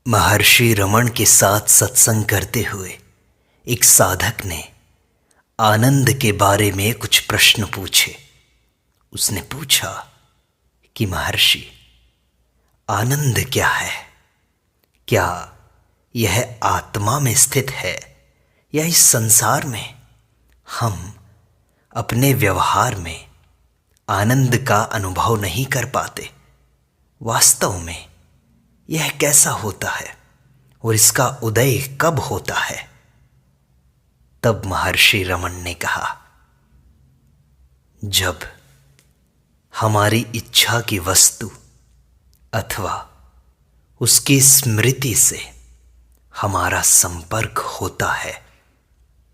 महर्षि रमन के साथ सत्संग करते हुए एक साधक ने आनंद के बारे में कुछ प्रश्न पूछे। उसने पूछा कि महर्षि, आनंद क्या है? क्या यह आत्मा में स्थित है या इस संसार में? हम अपने व्यवहार में आनंद का अनुभव नहीं कर पाते। वास्तव में यह कैसा होता है और इसका उदय कब होता है? तब महर्षि रमन ने कहा, जब हमारी इच्छा की वस्तु अथवा उसकी स्मृति से हमारा संपर्क होता है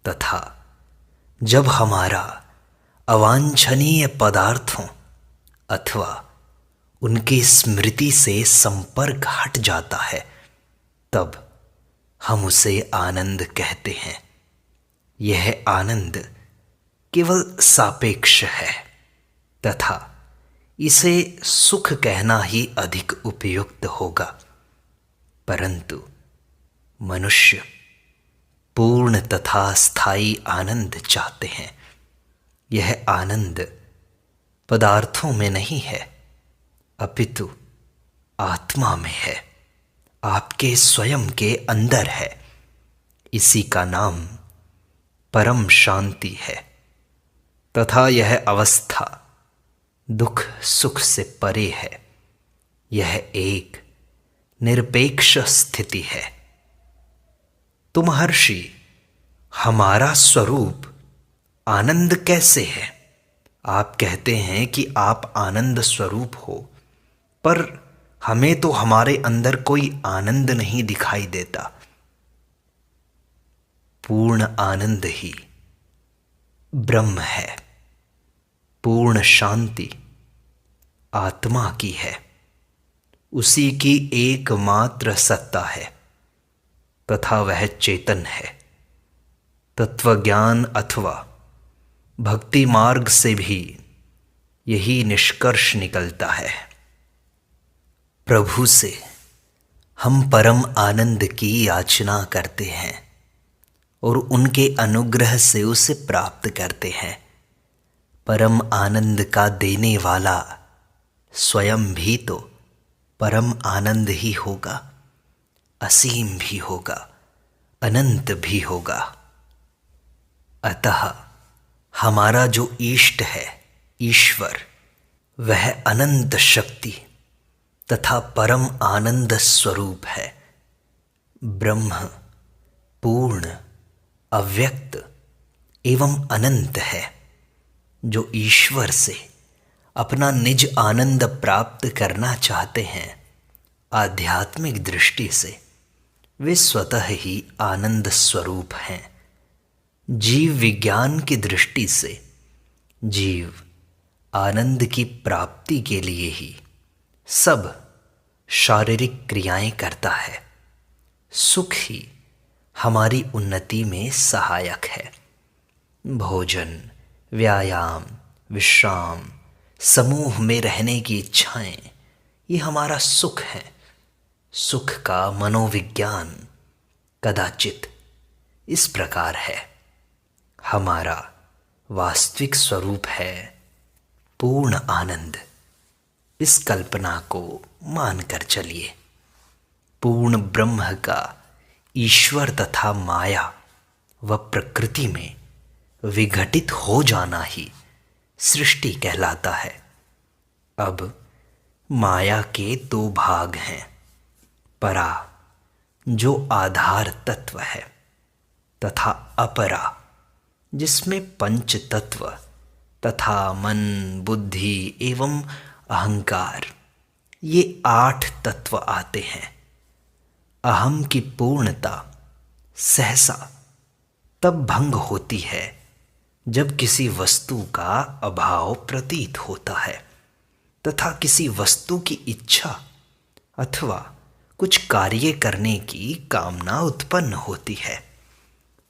तथा जब हमारा अवांछनीय पदार्थों अथवा उनकी स्मृति से संपर्क हट जाता है, तब हम उसे आनंद कहते हैं। यह आनंद केवल सापेक्ष है तथा इसे सुख कहना ही अधिक उपयुक्त होगा। परंतु मनुष्य पूर्ण तथा स्थायी आनंद चाहते हैं। यह आनंद पदार्थों में नहीं है, अपितु आत्मा में है, आपके स्वयं के अंदर है। इसी का नाम परम शांति है तथा यह अवस्था दुख सुख से परे है। यह एक निरपेक्ष स्थिति है। तो महर्षि, हमारा स्वरूप आनंद कैसे है? आप कहते हैं कि आप आनंद स्वरूप हो, पर हमें तो हमारे अंदर कोई आनंद नहीं दिखाई देता। पूर्ण आनंद ही ब्रह्म है। पूर्ण शांति आत्मा की है। उसी की एकमात्र सत्ता है तथा वह चेतन है। तत्वज्ञान अथवा भक्ति मार्ग से भी यही निष्कर्ष निकलता है। प्रभु से हम परम आनंद की याचना करते हैं और उनके अनुग्रह से उसे प्राप्त करते हैं। परम आनंद का देने वाला स्वयं भी तो परम आनंद ही होगा, असीम भी होगा, अनंत भी होगा। अतः हमारा जो इष्ट है, ईश्वर, वह अनंत शक्ति तथा परम आनंद स्वरूप है। ब्रह्म पूर्ण, अव्यक्त एवं अनंत है, जो ईश्वर से अपना निज आनंद प्राप्त करना चाहते हैं। आध्यात्मिक दृष्टि से वे स्वतः ही आनंद स्वरूप हैं। जीव विज्ञान की दृष्टि से जीव आनंद की प्राप्ति के लिए ही सब शारीरिक क्रियाएं करता है। सुख ही हमारी उन्नति में सहायक है। भोजन, व्यायाम, विश्राम, समूह में रहने की इच्छाएं, ये हमारा सुख है। सुख का मनोविज्ञान कदाचित इस प्रकार है। हमारा वास्तविक स्वरूप है पूर्ण आनंद। इस कल्पना को मानकर चलिए। पूर्ण ब्रह्म का ईश्वर तथा माया व प्रकृति में विघटित हो जाना ही सृष्टि कहलाता है। अब माया के दो भाग हैं। परा, जो आधार तत्व है, तथा अपरा, जिसमें पंच तत्व तथा मन, बुद्धि एवं अहंकार, ये 8 तत्व आते हैं। अहम की पूर्णता सहसा तब भंग होती है जब किसी वस्तु का अभाव प्रतीत होता है तथा किसी वस्तु की इच्छा अथवा कुछ कार्य करने की कामना उत्पन्न होती है।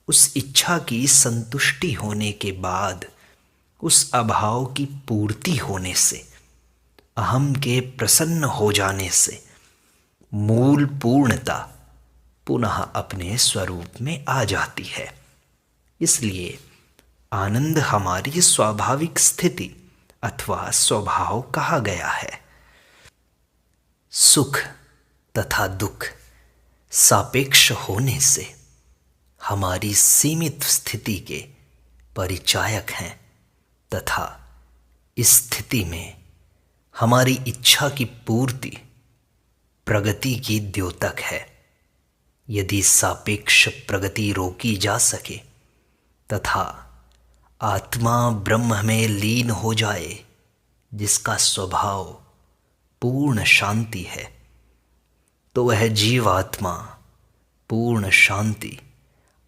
उस इच्छा की संतुष्टि होने के बाद उस अभाव की पूर्ति होने से, अहम के प्रसन्न हो जाने से मूल पूर्णता पुनः अपने स्वरूप में आ जाती है। इसलिए आनंद हमारी स्वाभाविक स्थिति अथवा स्वभाव कहा गया है। सुख तथा दुख सापेक्ष होने से हमारी सीमित स्थिति के परिचायक हैं तथा इस स्थिति में हमारी इच्छा की पूर्ति प्रगति की द्योतक है। यदि सापेक्ष प्रगति रोकी जा सके तथा आत्मा ब्रह्म में लीन हो जाए, जिसका स्वभाव पूर्ण शांति है, तो वह जीवात्मा पूर्ण शांति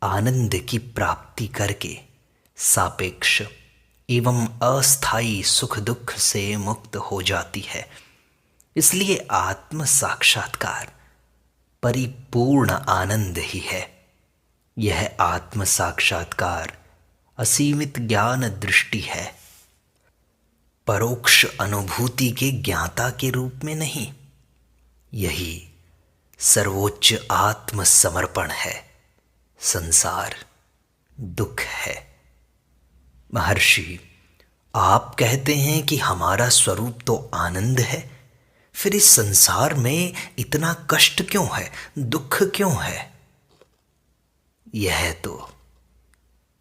आनंद की प्राप्ति करके सापेक्ष एवं अस्थायी सुख दुख से मुक्त हो जाती है। इसलिए आत्म साक्षात्कार परिपूर्ण आनंद ही है। यह आत्म साक्षात्कार असीमित ज्ञान दृष्टि है, परोक्ष अनुभूति के ज्ञाता के रूप में नहीं। यही सर्वोच्च आत्म समर्पण है। संसार दुख है। महर्षि, आप कहते हैं कि हमारा स्वरूप तो आनंद है, फिर इस संसार में इतना कष्ट क्यों है, दुख क्यों है? यह तो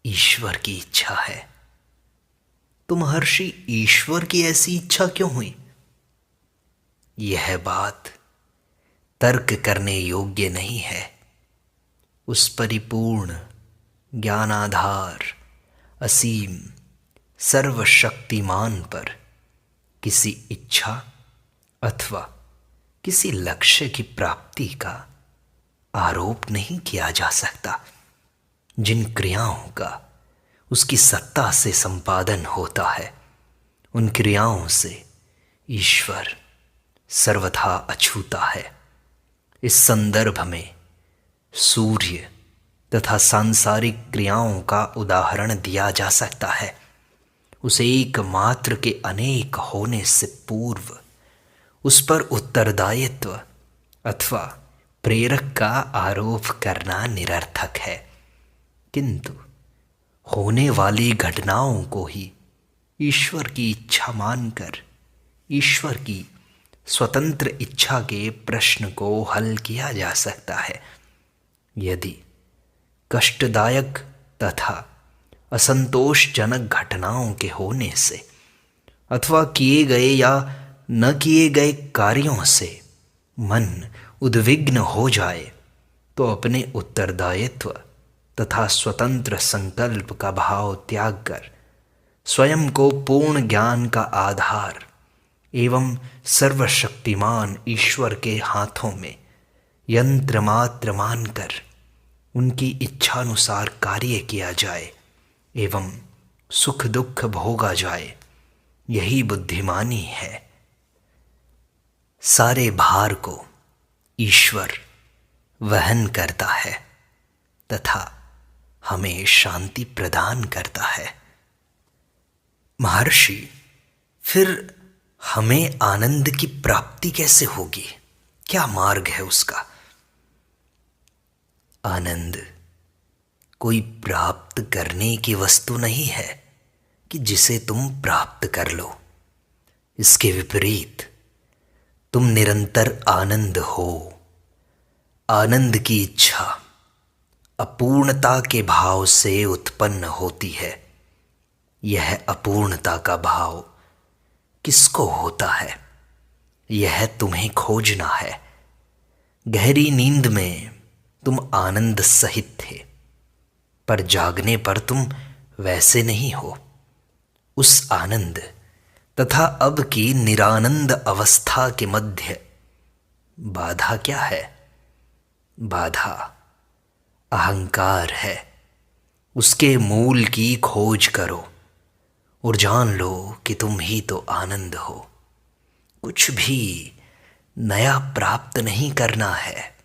ईश्वर की इच्छा है। तो महर्षि, ईश्वर की ऐसी इच्छा क्यों हुई? यह बात तर्क करने योग्य नहीं है। उस परिपूर्ण ज्ञानाधार असीम सर्वशक्तिमान पर किसी इच्छा अथवा किसी लक्ष्य की प्राप्ति का आरोप नहीं किया जा सकता। जिन क्रियाओं का उसकी सत्ता से संपादन होता है, उन क्रियाओं से ईश्वर सर्वथा अछूता है। इस संदर्भ में सूर्य तथा सांसारिक क्रियाओं का उदाहरण दिया जा सकता है। उस एक मात्र के अनेक होने से पूर्व उस पर उत्तरदायित्व अथवा प्रेरक का आरोप करना निरर्थक है। किंतु होने वाली घटनाओं को ही ईश्वर की इच्छा मानकर ईश्वर की स्वतंत्र इच्छा के प्रश्न को हल किया जा सकता है। यदि कष्टदायक तथा असंतोषजनक घटनाओं के होने से अथवा किए गए या न किए गए कार्यों से मन उद्विग्न हो जाए, तो अपने उत्तरदायित्व तथा स्वतंत्र संकल्प का भाव त्याग कर स्वयं को पूर्ण ज्ञान का आधार एवं सर्वशक्तिमान ईश्वर के हाथों में यंत्र मात्र मानकर उनकी इच्छानुसार कार्य किया जाए एवं सुख दुख भोगा जाए। यही बुद्धिमानी है। सारे भार को ईश्वर वहन करता है तथा हमें शांति प्रदान करता है। महर्षि, फिर हमें आनंद की प्राप्ति कैसे होगी? क्या मार्ग है उसका? आनंद कोई प्राप्त करने की वस्तु नहीं है कि जिसे तुम प्राप्त कर लो। इसके विपरीत तुम निरंतर आनंद हो। आनंद की इच्छा अपूर्णता के भाव से उत्पन्न होती है। यह अपूर्णता का भाव किसको होता है, यह तुम्हें खोजना है। गहरी नींद में तुम आनंद सहित थे, पर जागने पर तुम वैसे नहीं हो। उस आनंद तथा अब की निरानंद अवस्था के मध्य बाधा क्या है? बाधा अहंकार है। उसके मूल की खोज करो और जान लो कि तुम ही तो आनंद हो। कुछ भी नया प्राप्त नहीं करना है।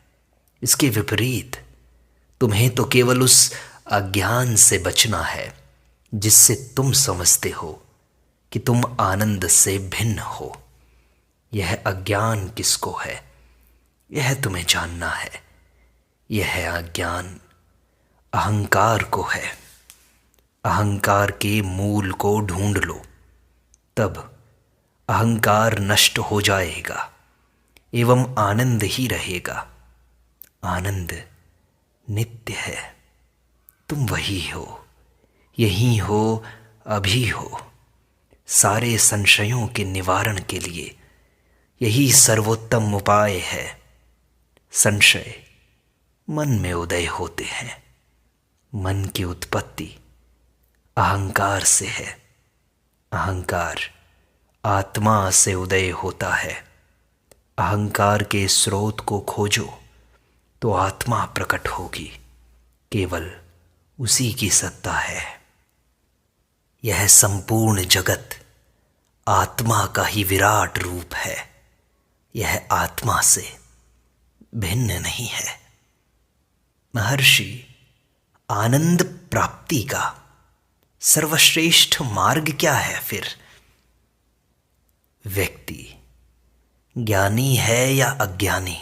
इसके विपरीत तुम्हें तो केवल उस अज्ञान से बचना है जिससे तुम समझते हो कि तुम आनंद से भिन्न हो। यह अज्ञान किसको है, यह तुम्हें जानना है। यह अज्ञान अहंकार को है। अहंकार के मूल को ढूंढ लो, तब अहंकार नष्ट हो जाएगा एवं आनंद ही रहेगा। आनंद नित्य है। तुम वही हो, यही हो, अभी हो। सारे संशयों के निवारण के लिए यही सर्वोत्तम उपाय है। संशय मन में उदय होते हैं। मन की उत्पत्ति अहंकार से है। अहंकार आत्मा से उदय होता है। अहंकार के स्रोत को खोजो तो आत्मा प्रकट होगी। केवल उसी की सत्ता है। यह संपूर्ण जगत आत्मा का ही विराट रूप है। यह आत्मा से भिन्न नहीं है। महर्षि, आनंद प्राप्ति का सर्वश्रेष्ठ मार्ग क्या है फिर? व्यक्ति ज्ञानी है या अज्ञानी,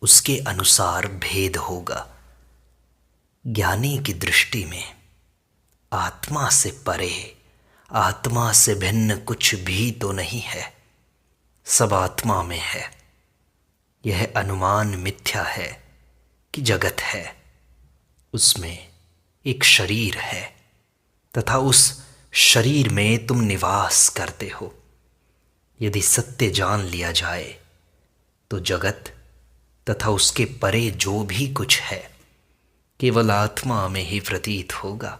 उसके अनुसार भेद होगा। ज्ञानी की दृष्टि में आत्मा से परे, आत्मा से भिन्न कुछ भी तो नहीं है। सब आत्मा में है। यह अनुमान मिथ्या है कि जगत है, उसमें एक शरीर है तथा उस शरीर में तुम निवास करते हो। यदि सत्य जान लिया जाए तो जगत तथा उसके परे जो भी कुछ है केवल आत्मा में ही प्रतीत होगा।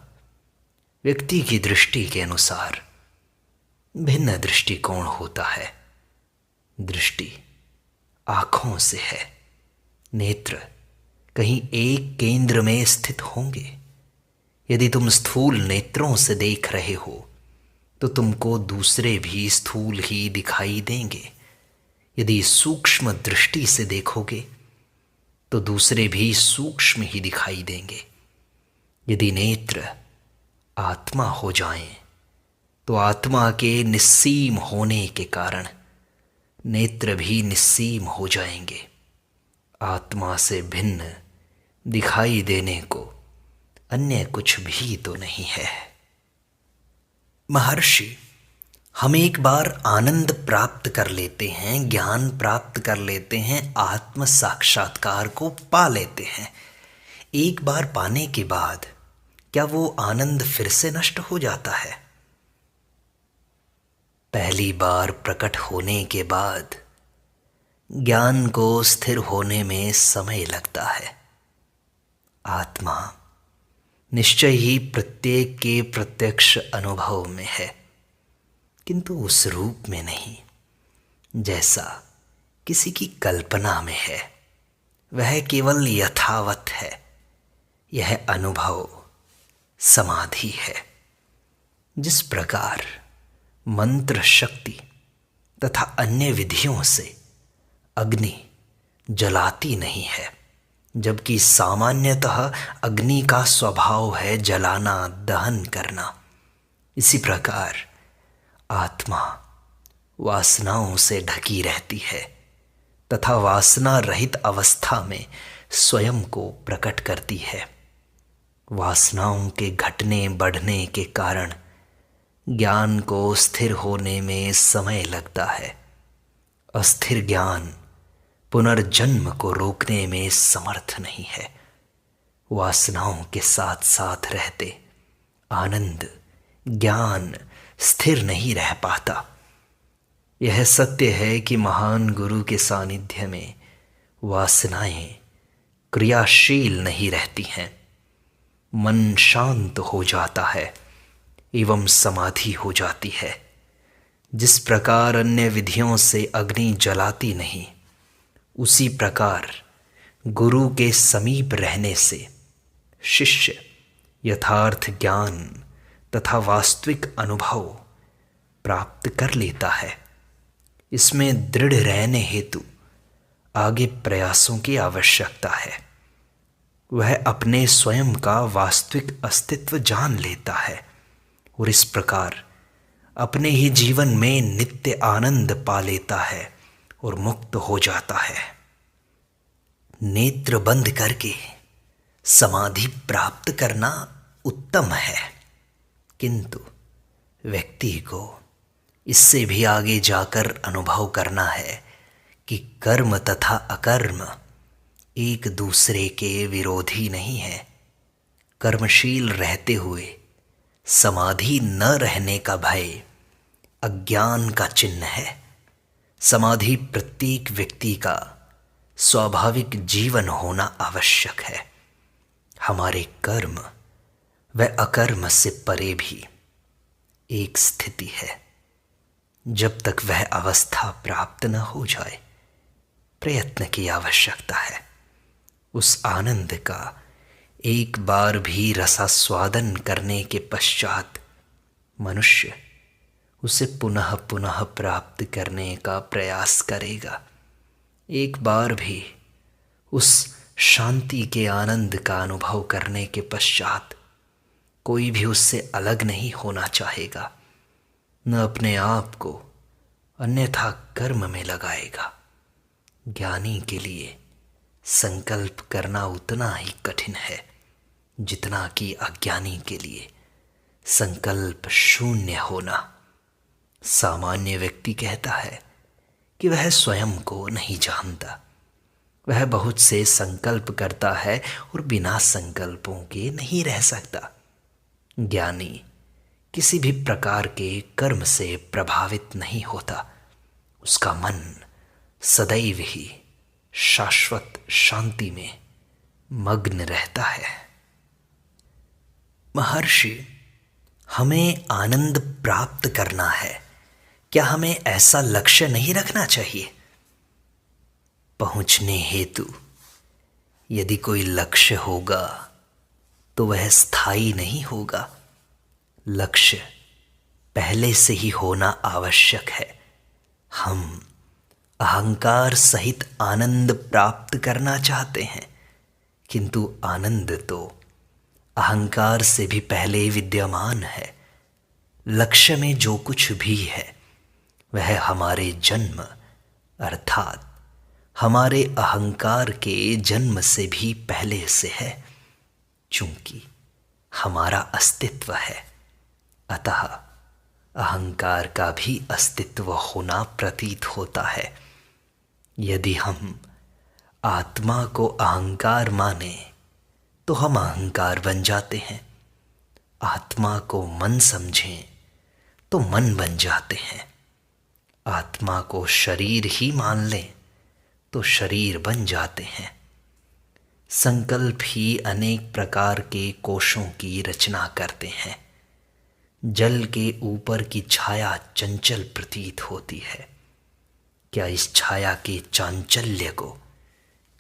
व्यक्ति की दृष्टि के अनुसार भिन्न दृष्टिकोण होता है। दृष्टि आँखों से है। नेत्र कहीं एक केंद्र में स्थित होंगे। यदि तुम स्थूल नेत्रों से देख रहे हो तो तुमको दूसरे भी स्थूल ही दिखाई देंगे। यदि सूक्ष्म दृष्टि से देखोगे तो दूसरे भी सूक्ष्म ही दिखाई देंगे। यदि नेत्र आत्मा हो जाएं तो आत्मा के निस्सीम होने के कारण नेत्र भी निस्सीम हो जाएंगे। आत्मा से भिन्न दिखाई देने को अन्य कुछ भी तो नहीं है। महर्षि, हम एक बार आनंद प्राप्त कर लेते हैं, ज्ञान प्राप्त कर लेते हैं, आत्म साक्षात्कार को पा लेते हैं। एक बार पाने के बाद क्या वो आनंद फिर से नष्ट हो जाता है? पहली बार प्रकट होने के बाद ज्ञान को स्थिर होने में समय लगता है। आत्मा निश्चय ही प्रत्येक के प्रत्यक्ष अनुभव में है, किंतु उस रूप में नहीं जैसा किसी की कल्पना में है। वह केवल यथावत है। यह अनुभव समाधि है। जिस प्रकार मंत्र शक्ति तथा अन्य विधियों से अग्नि जलाती नहीं है, जबकि सामान्यतः अग्नि का स्वभाव है जलाना, दहन करना, इसी प्रकार आत्मा वासनाओं से ढकी रहती है तथा वासना रहित अवस्था में स्वयं को प्रकट करती है। वासनाओं के घटने बढ़ने के कारण ज्ञान को स्थिर होने में समय लगता है। अस्थिर ज्ञान पुनर्जन्म को रोकने में समर्थ नहीं है। वासनाओं के साथ साथ रहते आनंद, ज्ञान स्थिर नहीं रह पाता। यह सत्य है कि महान गुरु के सानिध्य में वासनाएं क्रियाशील नहीं रहती हैं। मन शांत हो जाता है एवं समाधि हो जाती है। जिस प्रकार अन्य विधियों से अग्नि जलाती नहीं, उसी प्रकार गुरु के समीप रहने से शिष्य यथार्थ ज्ञान तथा वास्तविक अनुभव प्राप्त कर लेता है। इसमें दृढ़ रहने हेतु आगे प्रयासों की आवश्यकता है। वह अपने स्वयं का वास्तविक अस्तित्व जान लेता है और इस प्रकार अपने ही जीवन में नित्य आनंद पा लेता है और मुक्त हो जाता है। नेत्र बंद करके समाधि प्राप्त करना उत्तम है, किंतु व्यक्ति को इससे भी आगे जाकर अनुभव करना है कि कर्म तथा अकर्म एक दूसरे के विरोधी नहीं है। कर्मशील रहते हुए समाधि न रहने का भय अज्ञान का चिन्ह है। समाधि प्रत्येक व्यक्ति का स्वाभाविक जीवन होना आवश्यक है। हमारे कर्म व अकर्म से परे भी एक स्थिति है। जब तक वह अवस्था प्राप्त न हो जाए, प्रयत्न की आवश्यकता है। उस आनंद का एक बार भी रसास्वादन करने के पश्चात मनुष्य उसे पुनः पुनः प्राप्त करने का प्रयास करेगा। एक बार भी उस शांति के आनंद का अनुभव करने के पश्चात कोई भी उससे अलग नहीं होना चाहेगा, न अपने आप को अन्यथा कर्म में लगाएगा। ज्ञानी के लिए संकल्प करना उतना ही कठिन है जितना कि अज्ञानी के लिए संकल्प शून्य होना। सामान्य व्यक्ति कहता है कि वह स्वयं को नहीं जानता। वह बहुत से संकल्प करता है और बिना संकल्पों के नहीं रह सकता। ज्ञानी किसी भी प्रकार के कर्म से प्रभावित नहीं होता। उसका मन सदैव ही शाश्वत शांति में मग्न रहता है। महर्षि, हमें आनंद प्राप्त करना है, क्या हमें ऐसा लक्ष्य नहीं रखना चाहिए? पहुंचने हेतु यदि कोई लक्ष्य होगा तो वह स्थायी नहीं होगा। लक्ष्य पहले से ही होना आवश्यक है। हम अहंकार सहित आनंद प्राप्त करना चाहते हैं, किंतु आनंद तो अहंकार से भी पहले विद्यमान है। लक्ष्य में जो कुछ भी है वह हमारे जन्म अर्थात हमारे अहंकार के जन्म से भी पहले से है। चूंकि हमारा अस्तित्व है, अतः अहंकार का भी अस्तित्व होना प्रतीत होता है। यदि हम आत्मा को अहंकार माने तो हम अहंकार बन जाते हैं। आत्मा को मन समझें तो मन बन जाते हैं। आत्मा को शरीर ही मान लें तो शरीर बन जाते हैं। संकल्प ही अनेक प्रकार के कोशों की रचना करते हैं। जल के ऊपर की छाया चंचल प्रतीत होती है। क्या इस छाया के चांचल्य को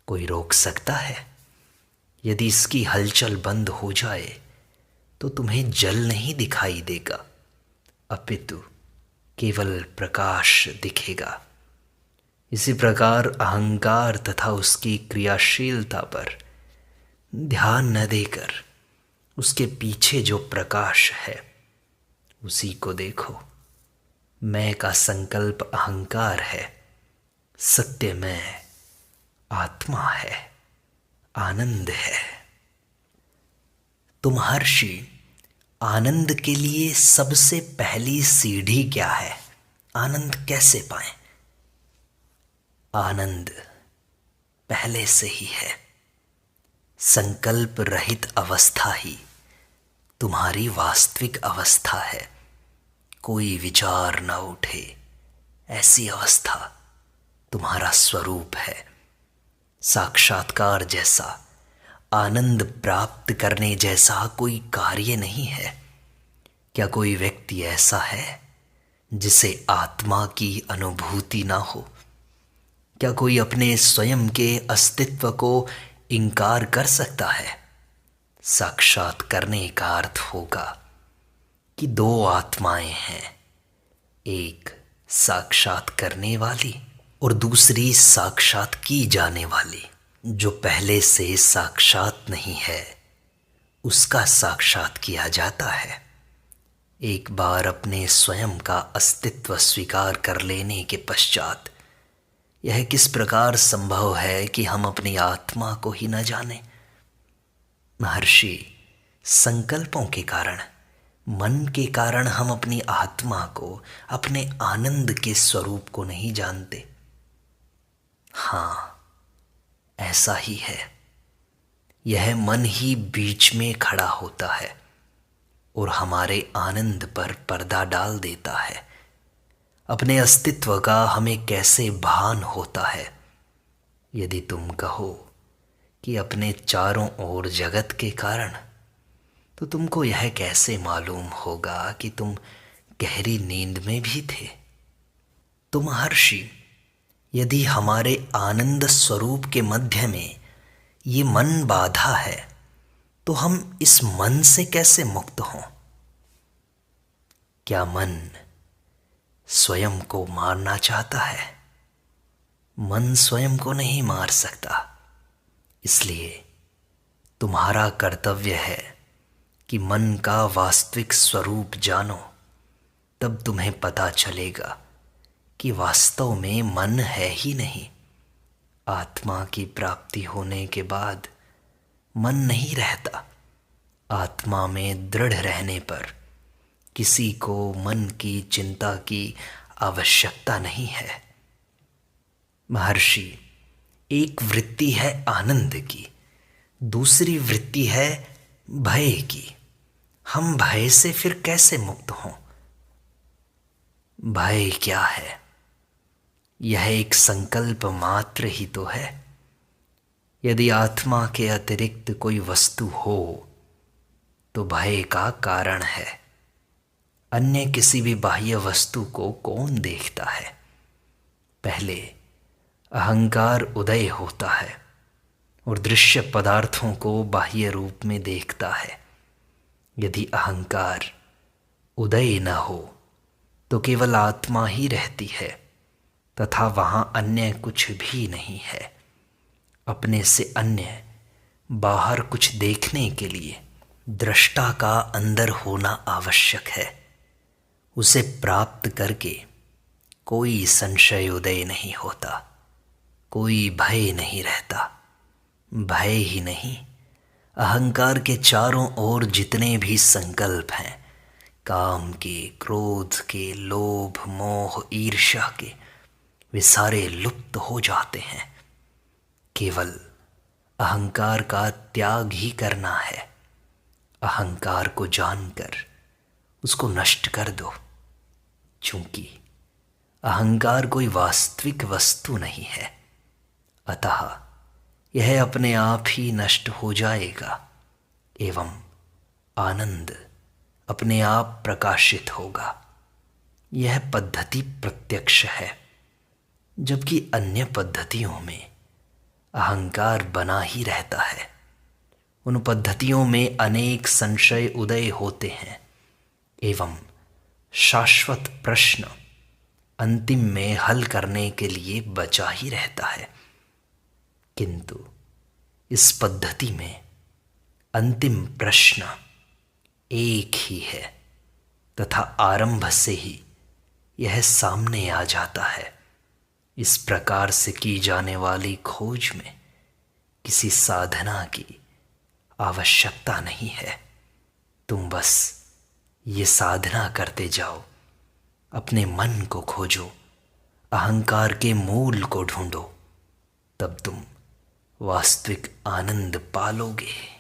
कोई रोक सकता है? यदि इसकी हलचल बंद हो जाए तो तुम्हें जल नहीं दिखाई देगा, अपितु केवल प्रकाश दिखेगा। इसी प्रकार अहंकार तथा उसकी क्रियाशीलता पर ध्यान न देकर उसके पीछे जो प्रकाश है उसी को देखो। मैं का संकल्प अहंकार है, सत्य मैं आत्मा है, आनंद है। तो महर्षि, आनंद के लिए सबसे पहली सीढ़ी क्या है? आनंद कैसे पाएं? आनंद पहले से ही है। संकल्प रहित अवस्था ही तुम्हारी वास्तविक अवस्था है। कोई विचार न उठे, ऐसी अवस्था तुम्हारा स्वरूप है। साक्षात्कार जैसा, आनंद प्राप्त करने जैसा कोई कार्य नहीं है। क्या कोई व्यक्ति ऐसा है जिसे आत्मा की अनुभूति ना हो? क्या कोई अपने स्वयं के अस्तित्व को इनकार कर सकता है? साक्षात करने का अर्थ होगा कि दो आत्माएं हैं, एक साक्षात करने वाली और दूसरी साक्षात की जाने वाली। जो पहले से साक्षात नहीं है उसका साक्षात किया जाता है। एक बार अपने स्वयं का अस्तित्व स्वीकार कर लेने के पश्चात यह किस प्रकार संभव है कि हम अपनी आत्मा को ही न जाने। महर्षि, संकल्पों के कारण, मन के कारण हम अपनी आत्मा को, अपने आनंद के स्वरूप को नहीं जानते। हाँ, ऐसा ही है। यह मन ही बीच में खड़ा होता है और हमारे आनंद पर पर्दा डाल देता है। अपने अस्तित्व का हमें कैसे भान होता है? यदि तुम कहो कि अपने चारों ओर जगत के कारण, तो तुमको यह कैसे मालूम होगा कि तुम गहरी नींद में भी थे? तो महर्षि, यदि हमारे आनंद स्वरूप के मध्य में ये मन बाधा है, तो हम इस मन से कैसे मुक्त हों? क्या मन स्वयं को मारना चाहता है? मन स्वयं को नहीं मार सकता। इसलिए तुम्हारा कर्तव्य है कि मन का वास्तविक स्वरूप जानो। तब तुम्हें पता चलेगा कि वास्तव में मन है ही नहीं। आत्मा की प्राप्ति होने के बाद मन नहीं रहता। आत्मा में दृढ़ रहने पर किसी को मन की चिंता की आवश्यकता नहीं है। महर्षि, एक वृत्ति है आनंद की, दूसरी वृत्ति है भय की। हम भय से फिर कैसे मुक्त हों? भय क्या है? यह एक संकल्प मात्र ही तो है। यदि आत्मा के अतिरिक्त कोई वस्तु हो तो भय का कारण है। अन्य किसी भी बाह्य वस्तु को कौन देखता है? पहले अहंकार उदय होता है और दृश्य पदार्थों को बाह्य रूप में देखता है। यदि अहंकार उदय न हो तो केवल आत्मा ही रहती है तथा वहाँ अन्य कुछ भी नहीं है। अपने से अन्य बाहर कुछ देखने के लिए दृष्टा का अंदर होना आवश्यक है। उसे प्राप्त करके कोई संशय उदय नहीं होता, कोई भय नहीं रहता। भय ही नहीं, अहंकार के चारों ओर जितने भी संकल्प हैं, काम के, क्रोध के, लोभ, मोह, ईर्ष्या के, वे सारे लुप्त हो जाते हैं। केवल अहंकार का त्याग ही करना है। अहंकार को जानकर उसको नष्ट कर दो। चूंकि अहंकार कोई वास्तविक वस्तु नहीं है, अतः यह अपने आप ही नष्ट हो जाएगा एवं आनंद अपने आप प्रकाशित होगा। यह पद्धति प्रत्यक्ष है, जबकि अन्य पद्धतियों में अहंकार बना ही रहता है। उन पद्धतियों में अनेक संशय उदय होते हैं एवं शाश्वत प्रश्न अंतिम में हल करने के लिए बचा ही रहता है। किंतु इस पद्धति में अंतिम प्रश्न एक ही है तथा आरंभ से ही यह सामने आ जाता है। इस प्रकार से की जाने वाली खोज में किसी साधना की आवश्यकता नहीं है। तुम बस ये साधना करते जाओ, अपने मन को खोजो, अहंकार के मूल को ढूंढो, तब तुम वास्तविक आनंद पालोगे।